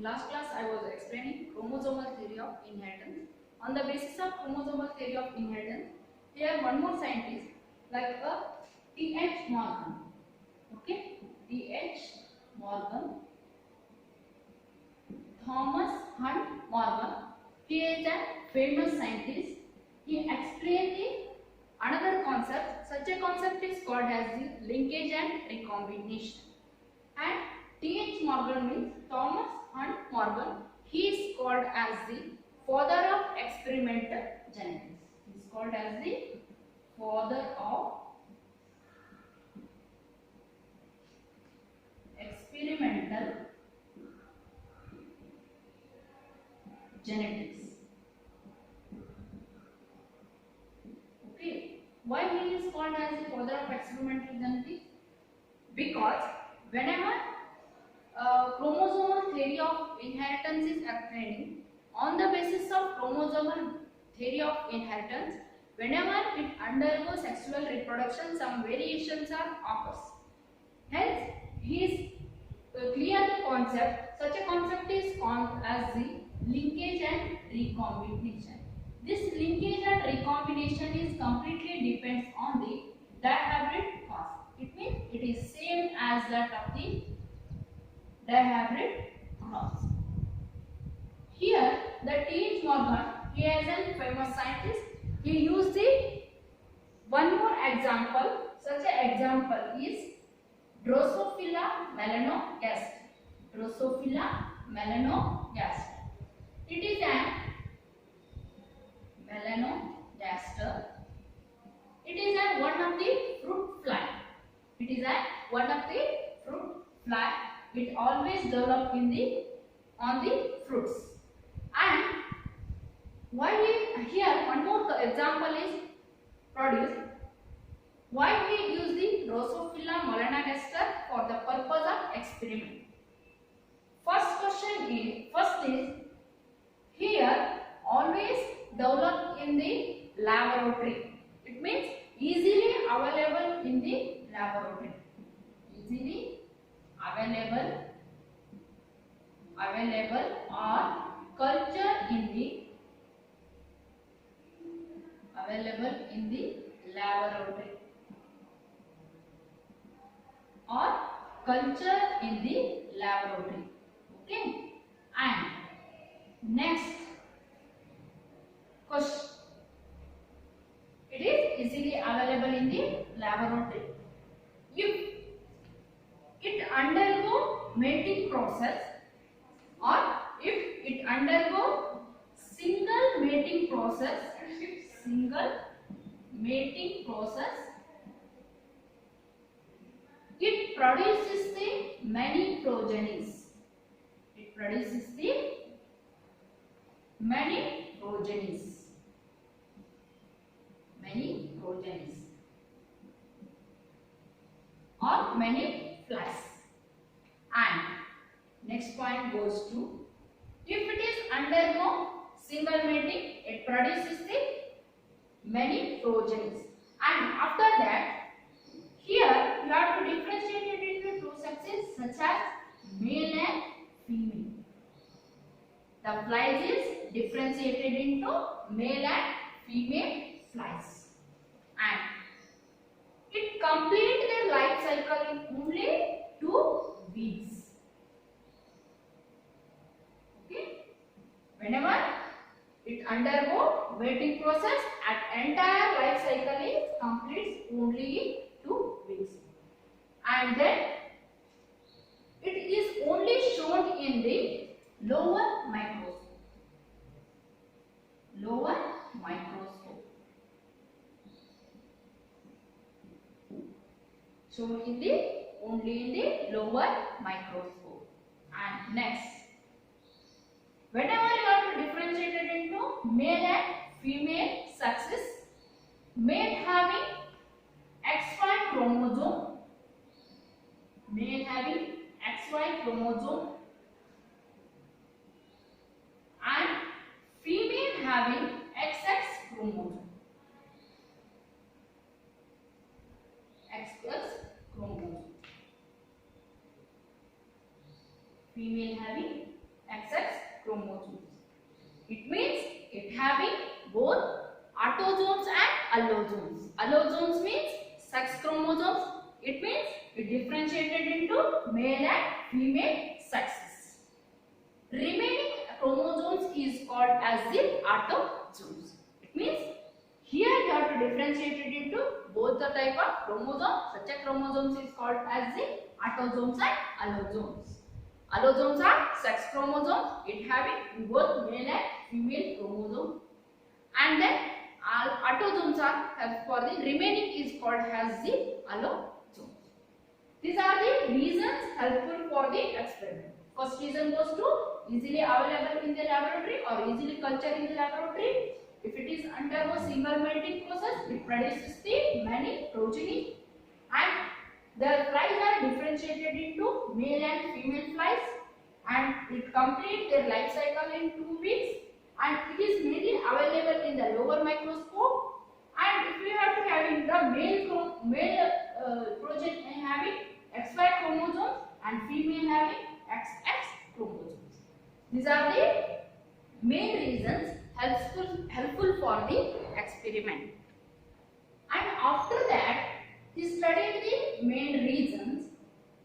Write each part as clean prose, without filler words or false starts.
last class I was explaining chromosomal theory of inheritance. On the basis of chromosomal theory of inheritance, here one more scientist like a T.H. Morgan. Okay, T.H. Morgan, Thomas Hunt Morgan. He is a famous scientist. He explained the another concept. Such a concept is called as the linkage and recombination. And T.H. Morgan means Thomas Hunt Morgan. He is called as the father of experimental genetics. He is called as the father of experimental genetics. Okay, why he is called as the father of experimental genetics? Because whenever chromosomal theory of inheritance is explaining, on the basis of chromosomal theory of inheritance, whenever it undergoes sexual reproduction, some variations are occurs. Hence, he is clear the concept. Such a concept is called as the linkage and recombination. This linkage and recombination is completely depends on the dihybrid cause. It means it is same as that of the dihybrid cross. Here, the T.H. Morgan, he is a famous scientist. He used the one more example. Such an example is Drosophila melanogaster. Drosophila melanogaster. It is an melanogaster. It is a one of the fruit fly. It is a one of the fruit fly. It always develop in the on the fruits. And why we here one more example is produced. Why we use the Drosophila melanogaster for the purpose of experiment? First is here always develop in the laboratory. It means easily available in the laboratory. Easily available or culture in the laboratory or culture in the laboratory. Okay, and next question, it is easily available in the laboratory if it undergo mating process or if it undergo single mating process, it produces the many progenies. Or many flies. And next point goes to, if it is undergo single mating, it produces the many progenies. And after that, here you have to differentiate it into two sexes such as male and female. The flies is differentiated into male and female flies. And it completes their life cycle in only 2 weeks. Okay? Whenever it undergo mating process, at entire life cycle is completes only in 2 weeks. And then it is only shown in the lower microscope. Shown in the only in the lower microscope. And next, whenever you have to differentiate it into male and female sexes, male having XY chromosome, and female having XX chromosome. Female having chromosomes. It means it having both autosomes and allosomes. Allosomes means sex chromosomes. It means it differentiated into male and female sexes. Remaining chromosomes is called as the autosomes. It means here you have to differentiate it into both the type of chromosomes. Such a chromosomes is called as the autosomes and allosomes. Allosomes are sex chromosomes. It having both male and female chromosome. And then autosomes are for the remaining is called as the allosomes. These are the reasons helpful for the experiment. First reason goes to easily available in the laboratory or easily cultured in the laboratory. If it is undergo single melting process, it produces the many progeny, and the flies are differentiated into male and female flies, and it completes their life cycle in 2 weeks, and it is mainly available in the lower microscope. And if you have to having the male progeny having XY chromosomes and female having XX chromosomes. These are the main reasons helpful for the experiment. And after that, he studied the main reasons,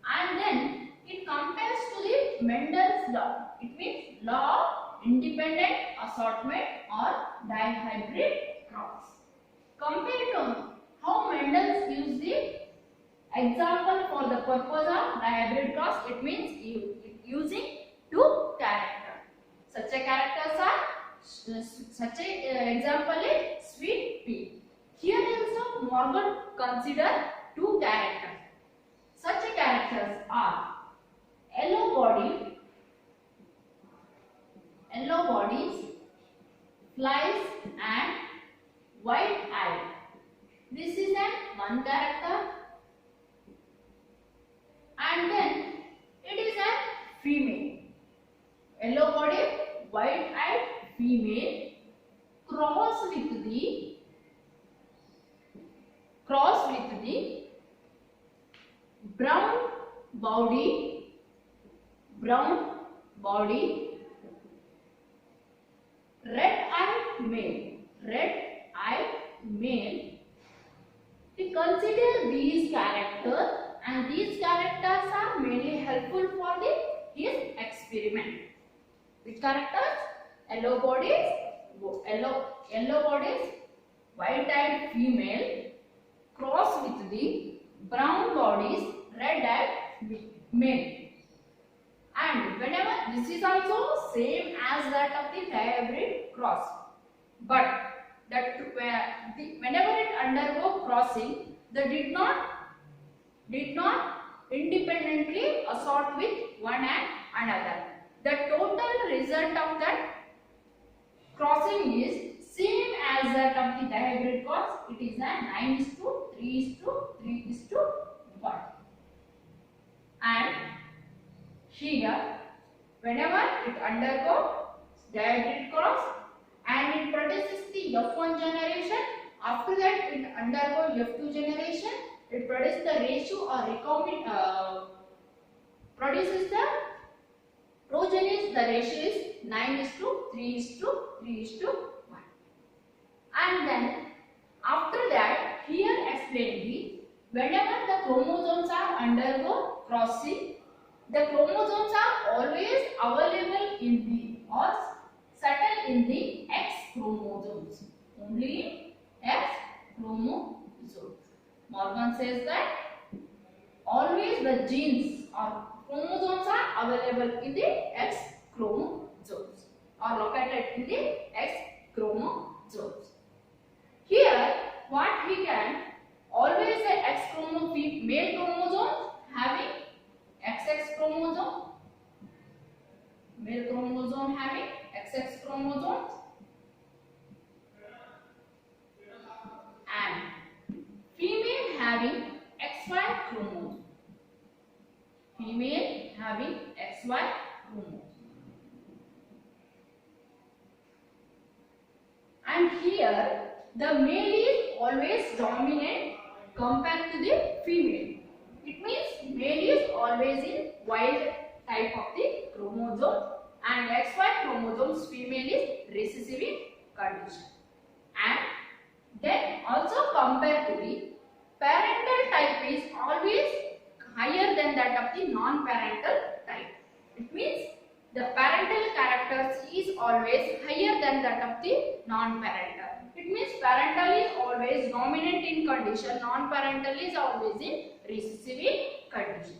and then it compares to the Mendel's law. It means law of independent assortment or dihybrid cross. Compared to how Mendel used the example for the purpose of dihybrid cross, it means using 2 characters. Such a characters are example is sweet pea. Here also Morgan consider 2 characters. Such characters are yellow bodies, flies and white eye. This is one character, and then it is a female. Yellow body, white eye, female, cross with the brown body, red eye male. We consider these characters, and these characters are mainly helpful for his experiment. Which characters? Yellow bodies, white-eyed female, cross with the brown bodies, red-eyed male. And whenever this is also same as that of the dihybrid cross, but that whenever it undergo crossing, they did not independently assort with one and another. The total result of that crossing is same as that of the dihybrid cross. It is a 9:3:3:1. And here, whenever it undergo dihybrid cross and it produces the F1 generation, after that it undergo F2 generation, it produces the ratio or recombinant produces the progenies. The ratio is 9:3:3:1. And then after that, here explain whenever the chromosomes are undergo crossing, the chromosomes are always available in the or settle in the X chromosomes. Only in X chromosomes. Morgan says that always the genes or chromosomes are available in the X chromosomes or located in the X chromosomes. Here, what we can always the X chromosome, male chromosome having XX chromosome, male chromosome having XX chromosomes, and female having XY chromosome. Female having XY chromosome. And here the male is always dominant compared to the female. It means male is always in wild type of the chromosome, and XY chromosomes female is recessive in condition. And then also compare to the parental type is always higher than that of the non-parental type. It means the parental characters is always higher than that of the non-parental. It means parental is always dominant in condition, non-parental is always in recessive in condition.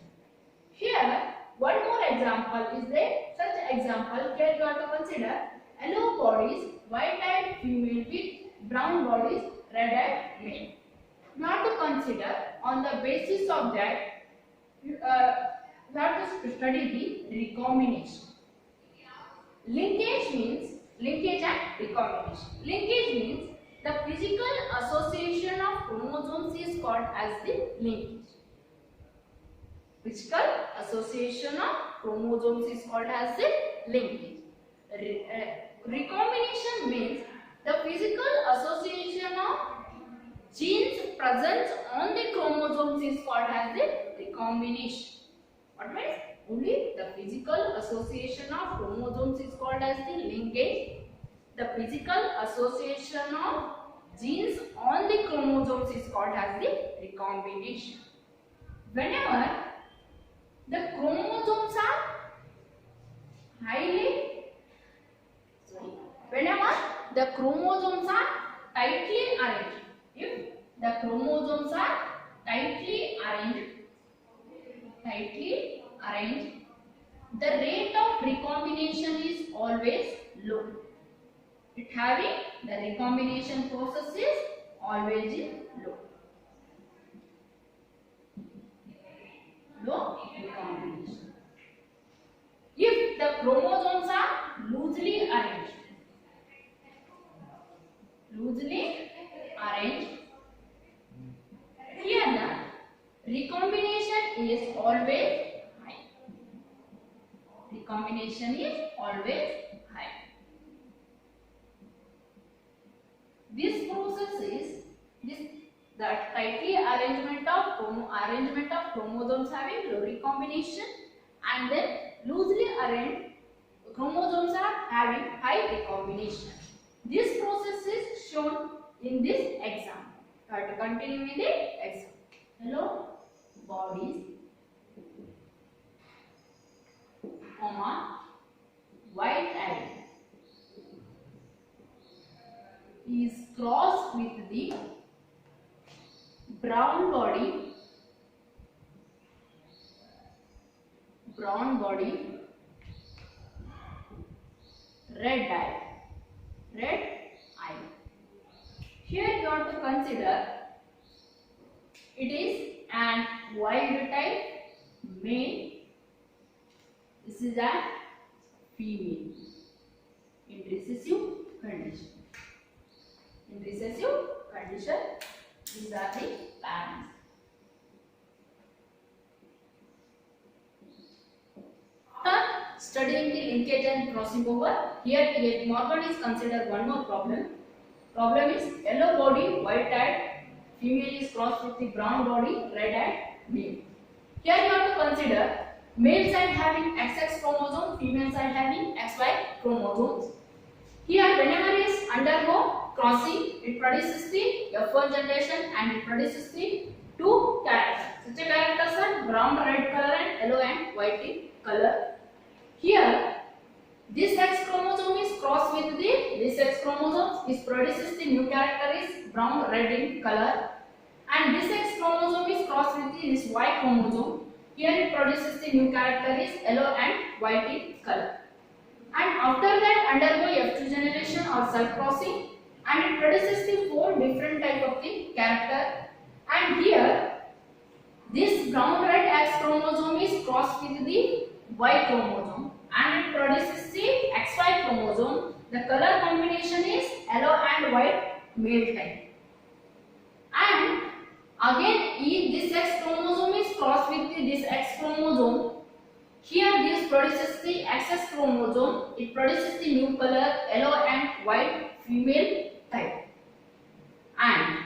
Here, one more example is there. Such example, here you have to consider yellow bodies, white-eyed female with brown bodies, red-eyed male. You have to consider on the basis of that, you have to study the recombination. Linkage means linkage and recombination. Linkage means the physical association of chromosomes is called as the linkage. Physical association of chromosomes is called as the linkage. Recombination means the physical association of genes present on the chromosomes is called as the recombination. What means? Only the physical association of chromosomes is called as the linkage. The physical association of genes on the chromosomes is called as the recombination. Whenever the chromosomes are whenever the chromosomes are tightly arranged, if the chromosomes are tightly arranged, the rate of recombination is always low. It having the recombination process is always low. Low recombination. If the chromosomes are loosely arranged, here the recombination is always high. Recombination is always high. This process is the tightly arrangement of chromosomes having low recombination, and then loosely arranged chromosomes are having high recombination. This process is shown in this example. You have to continue with the example. Hello, bodies, white-eyed is crossed with the brown body, red eye. Here you have to consider it is an wild type male. This is a female in recessive condition. These are the parents. Studying the linkage and crossing over, here Morgan is considered one more problem. Problem is yellow body, white-eyed female is crossed with the brown body, red-eyed male. Here you have to consider male side having XX chromosome, female side having XY chromosomes. Here whenever is undergo crossing, it produces the F1 generation and it produces the two characters. Such a characters are brown, red color and yellow and white in color. Here, this X chromosome is crossed with this X chromosome. This produces the new character is brown, red in color, and this X chromosome is crossed with this Y chromosome. Here it produces the new character is yellow and white in color. And after that undergo F2 generation or cell crossing, and it produces the four different type of the character. And here, this brown red X chromosome is crossed with the Y chromosome, and it produces the XY chromosome. The color combination is yellow and white male type. And again, if this X chromosome is crossed with this X chromosome, here this produces the XX chromosome. It produces the new color yellow and white female type. And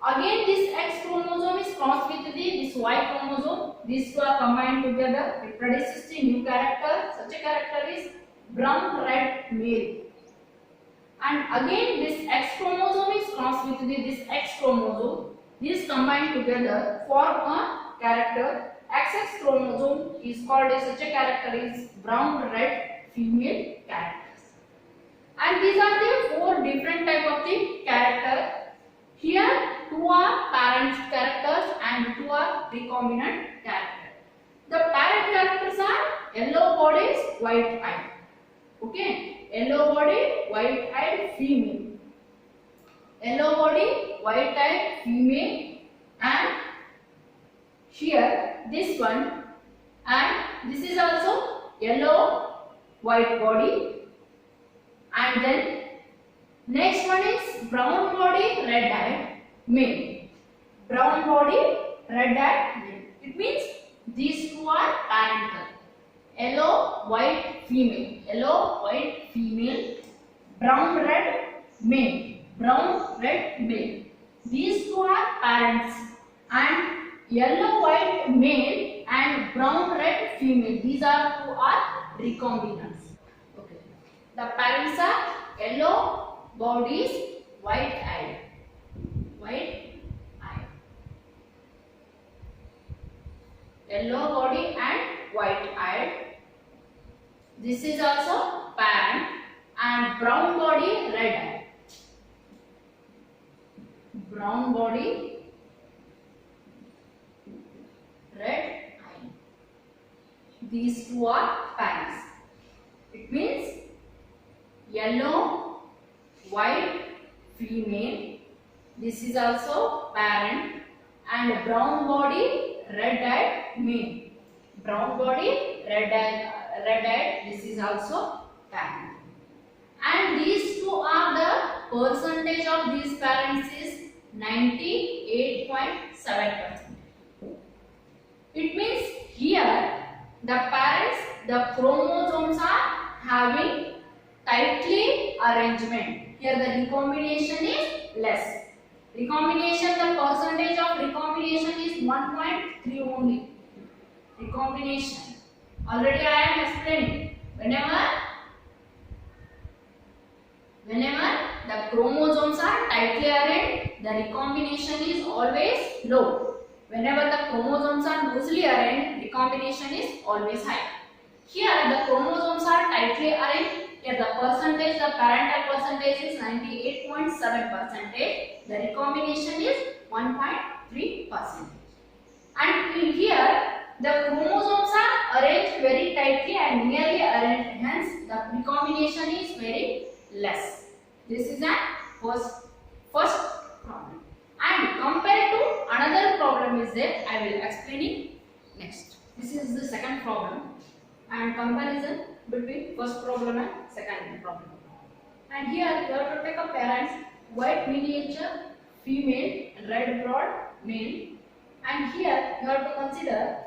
again, this X chromosome is crossed with this Y chromosome. These two are combined together. It produces the new character. Such a character is brown red male. And again this X chromosome is crossed with this X chromosome. These combined together form a character. XX chromosome is called as such a character is brown red female characters. And these are the four different type of the character. Here two are parent characters and two are recombinant characters. The parent characters are yellow bodies, white eye. Okay, yellow body, white eyed female. Yellow body, white eyed female, and here this one, and this is also yellow white body, and then next one is brown body, red eyed male. Brown body, red eyed male. It means these two are parental. Yellow white female, yellow white female, brown red male, brown red male. These two are parents, and yellow white male and brown red female. These are two are recombinants. Okay. The parents are yellow bodies, white eye, white eye, yellow body and white eye. This is also parent, and brown body, red eye. Brown body, red eye. These two are parents. It means yellow, white, female. This is also parent, and brown body, red eyed male. Brown body, red eyed. This is also parent. And these two are the percentage of these parents is 98.7%. It means here the parents, the chromosomes are having tightly arrangement. Here the recombination is less. Recombination, the percentage of recombination is 1.3 only. Recombination. Already I am explaining. Whenever the chromosomes are tightly arranged, the recombination is always low. Whenever the chromosomes are loosely arranged, recombination is always high. Here the chromosomes are tightly arranged. Here the percentage, the parental percentage is 98.7%. The recombination is 1.3%. And in here the chromosomes are arranged very tightly and nearly arranged. Hence the recombination is very less. This is a first problem. And compared to another problem is there, I will explain it next. This is the second problem, and comparison between first problem and second problem. And here you have to take a parents, white miniature female, red broad male, and here you have to consider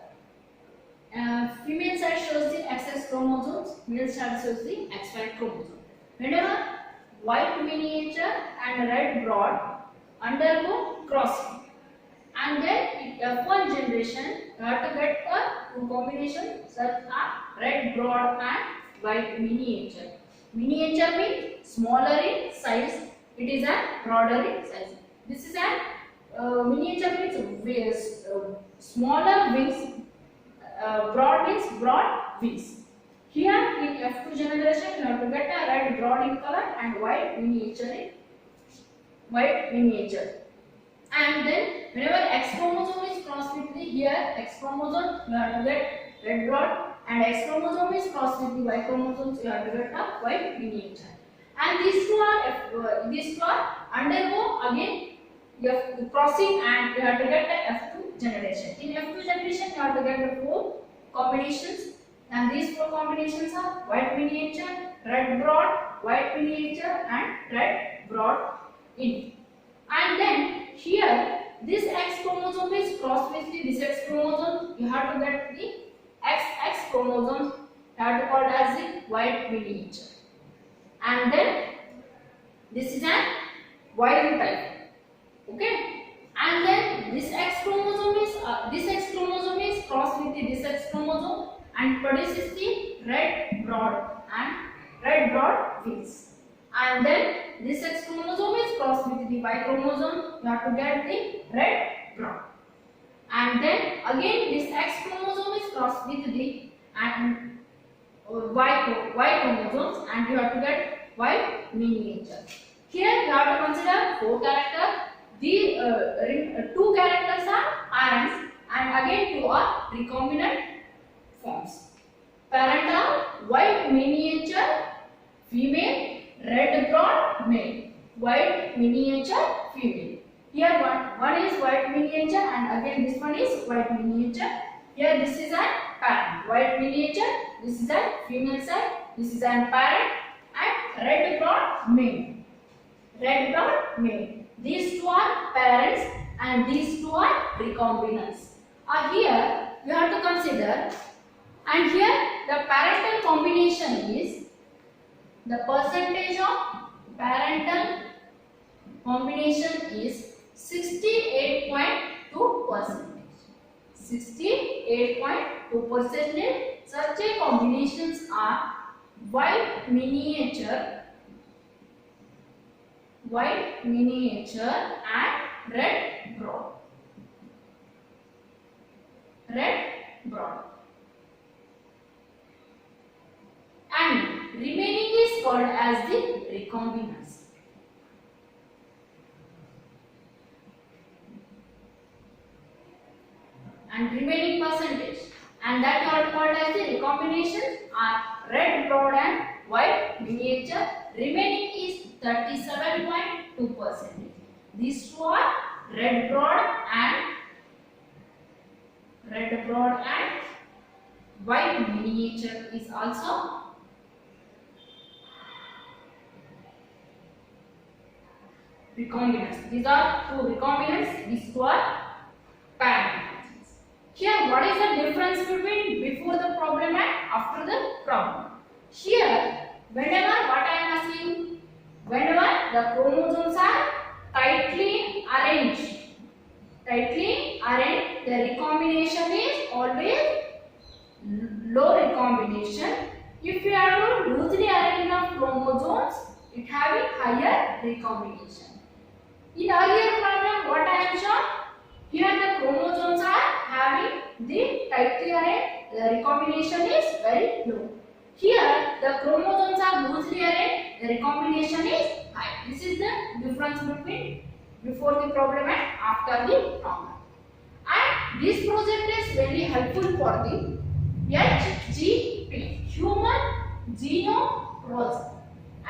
female side shows the XX chromosomes, male side shows the XY chromosome. Whenever white miniature and red broad undergo crossing, and then in F1 generation you have to get a two combination such as red broad and white miniature. Miniature means smaller in size, it is a broader in size. This is a miniature means smaller wings, broad means broad wings. Here in F2 generation you have to get a red broad in color and white miniature in white miniature. And then whenever X chromosome is crossed with the here X chromosome, you have to get red broad, and X chromosome is crossed with the Y chromosomes, you have to get a white miniature. And these two are undergo again crossing, and you have to get the F2 generation. In F2 generation you have to get the four combinations, and these four combinations are white miniature, red broad, white miniature and red broad in. And then here this X chromosome is crossed with this X chromosome, you have to get the XX chromosomes, you have to call it as the white miniature. And then this is a wild type. Okay, and then this X chromosome is crossed with this X chromosome and produces the red broad and red broad wings. And then this X chromosome is crossed with the Y chromosome. You have to get the red broad. And then again this X chromosome is crossed with the Y chromosomes, and you have to get Y miniature. Here you have to consider 4 characters. The 2 characters are parents, and again 2 are recombinant forms. Parent are white miniature female, red broad male. White miniature female. Here one is white miniature, and again this one is white miniature. Here this is a parent, white miniature. This is a female side. This is a parent, and red broad male. Red broad male. These 2 are parents, and these 2 are recombinants. Here you have to consider, and here the parental combination is, the percentage of parental combination is 68.2%. 68.2%. Such a combinations are white miniature, and red broad. Red broad. And remaining is called as the recombinants. And remaining percentage, and that are called as the recombinations, are red broad and white miniature. Remaining is 37.2%. These 2 are red broad and white miniature is also recombinants. These are 2 recombinants. These 2 are parent. Here, what is the difference between before the problem and after the problem? Here, whenever what I am asking, whenever the chromosomes are tightly arranged, the recombination is always low recombination. If you have to loosely arrange the chromosomes, it having higher recombination. In earlier problem, what I am shown, here the chromosomes are having the tightly arranged, the recombination is very low. Here the chromosomes are loosely arranged, the recombination is high. This is the difference between before the problem and after the problem. And this project is very helpful for the HGP, Human Genome Project.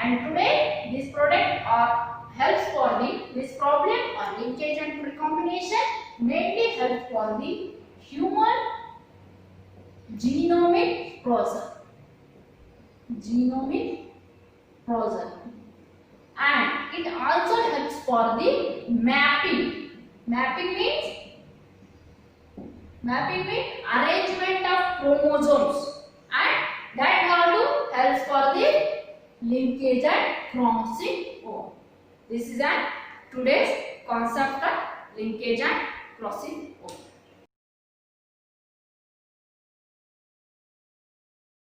And today this project helps for this problem or linkage and recombination, mainly helps for the human genomic process. And it also helps for the mapping. Mapping means arrangement of chromosomes, and that also helps for the linkage and crossing over. This is today's concept of linkage and crossing over.